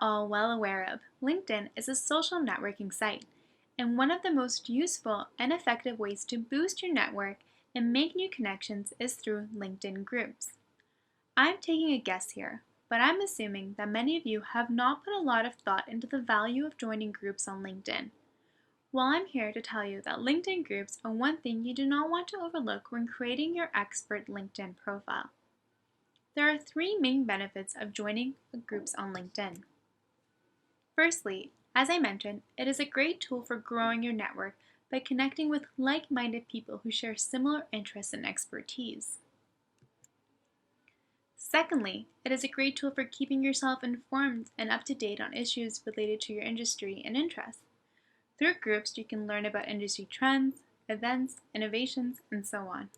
all well aware of, LinkedIn is a social networking site, and one of the most useful and effective ways to boost your network and make new connections is through LinkedIn groups. I'm taking a guess here, but I'm assuming that many of you have not put a lot of thought into the value of joining groups on LinkedIn. Well, I'm here to tell you that LinkedIn groups are one thing you do not want to overlook when creating your expert LinkedIn profile. There are three main benefits of joining groups on LinkedIn. Firstly, as I mentioned, it is a great tool for growing your network by connecting with like-minded people who share similar interests and expertise. Secondly, it is a great tool for keeping yourself informed and up to date on issues related to your industry and interests. Through groups, you can learn about industry trends, events, innovations, and so on.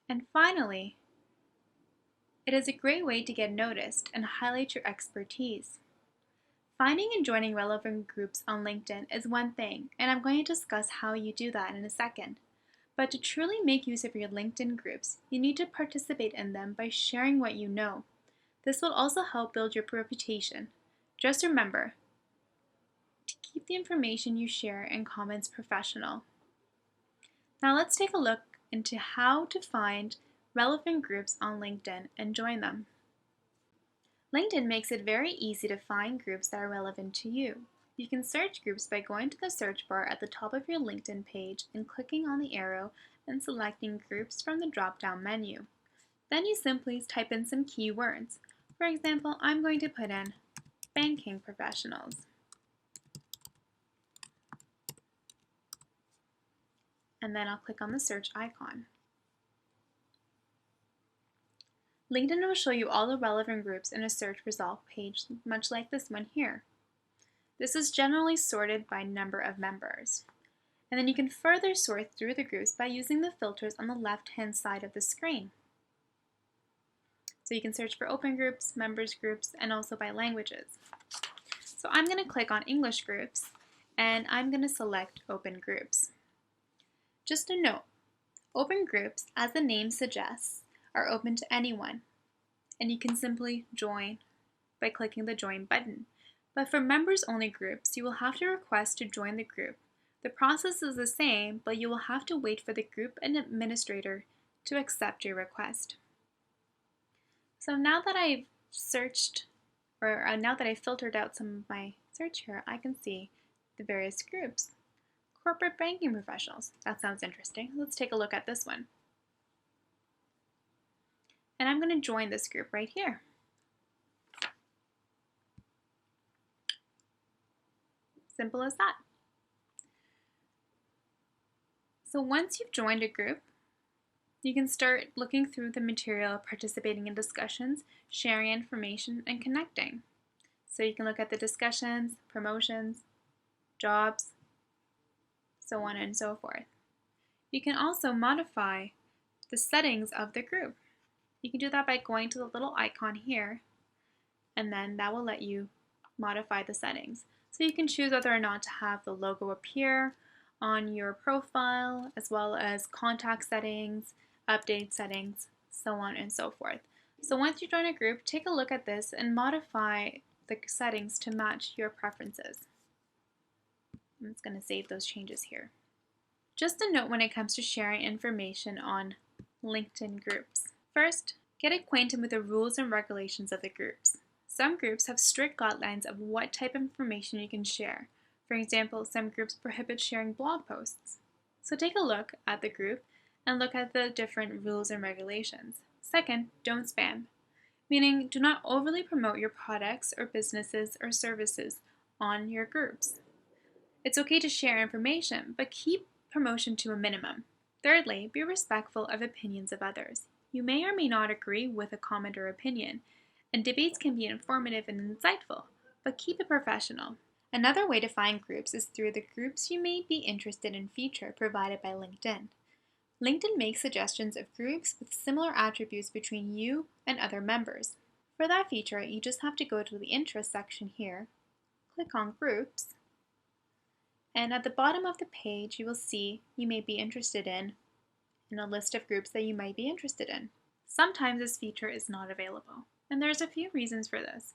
And finally, it is a great way to get noticed and highlight your expertise. Finding and joining relevant groups on LinkedIn is one thing, and I'm going to discuss how you do that in a second. But to truly make use of your LinkedIn groups, you need to participate in them by sharing what you know. This will also help build your reputation. Just remember to keep the information you share and comments professional. Now let's take a look into how to find relevant groups on LinkedIn and join them. LinkedIn makes it very easy to find groups that are relevant to you. You can search groups by going to the search bar at the top of your LinkedIn page and clicking on the arrow and selecting groups from the drop-down menu. Then you simply type in some keywords. For example, I'm going to put in banking professionals. And then I'll click on the search icon. LinkedIn will show you all the relevant groups in a search result page, much like this one here. This is generally sorted by number of members. And then you can further sort through the groups by using the filters on the left-hand side of the screen. So you can search for open groups, members groups, and also by languages. So I'm going to click on English groups, and I'm going to select open groups. Just a note, open groups, as the name suggests, are open to anyone, and you can simply join by clicking the join button. But for members-only groups, you will have to request to join the group. The process is the same, but you will have to wait for the group and administrator to accept your request. So now that I've searched, or now that I've filtered out some of my search here, I can see the various groups. Corporate banking professionals, that sounds interesting. Let's take a look at this one. And I'm going to join this group right here. Simple as that. So once you've joined a group, you can start looking through the material, participating in discussions, sharing information, and connecting. So you can look at the discussions, promotions, jobs, so on and so forth. You can also modify the settings of the group. You can do that by going to the little icon here, and then that will let you modify the settings. So you can choose whether or not to have the logo appear on your profile, as well as contact settings, update settings, so on and so forth. So once you join a group, take a look at this and modify the settings to match your preferences. I'm just going to save those changes here. Just a note when it comes to sharing information on LinkedIn groups. First, get acquainted with the rules and regulations of the groups. Some groups have strict guidelines of what type of information you can share. For example, some groups prohibit sharing blog posts. So take a look at the group and look at the different rules and regulations. Second, don't spam, meaning do not overly promote your products or businesses or services on your groups. It's okay to share information, but keep promotion to a minimum. Thirdly, be respectful of opinions of others. You may or may not agree with a comment or opinion, and debates can be informative and insightful, but keep it professional. Another way to find groups is through the groups you may be interested in feature provided by LinkedIn. LinkedIn makes suggestions of groups with similar attributes between you and other members. For that feature, you just have to go to the Interest section here, click on Groups, and at the bottom of the page you will see you may be interested in a list of groups that you might be interested in. Sometimes this feature is not available, and there's a few reasons for this.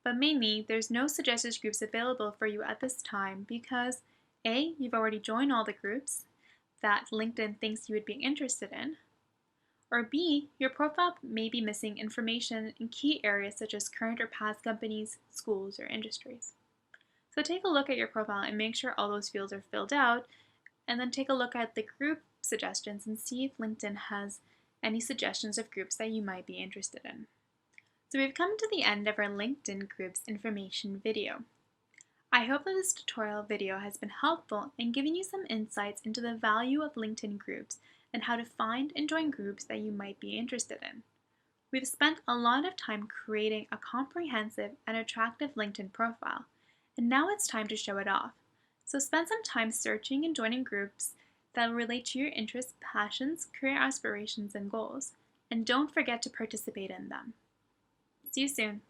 But mainly, there's no suggested groups available for you at this time because A, you've already joined all the groups that LinkedIn thinks you would be interested in, or B, your profile may be missing information in key areas such as current or past companies, schools, or industries. So take a look at your profile and make sure all those fields are filled out, and then take a look at the group suggestions and see if LinkedIn has any suggestions of groups that you might be interested in. So we've come to the end of our LinkedIn groups information video. I hope that this tutorial video has been helpful in giving you some insights into the value of LinkedIn groups and how to find and join groups that you might be interested in. We've spent a lot of time creating a comprehensive and attractive LinkedIn profile, and now it's time to show it off. So spend some time searching and joining groups that relate to your interests, passions, career aspirations, and goals, and don't forget to participate in them. See you soon.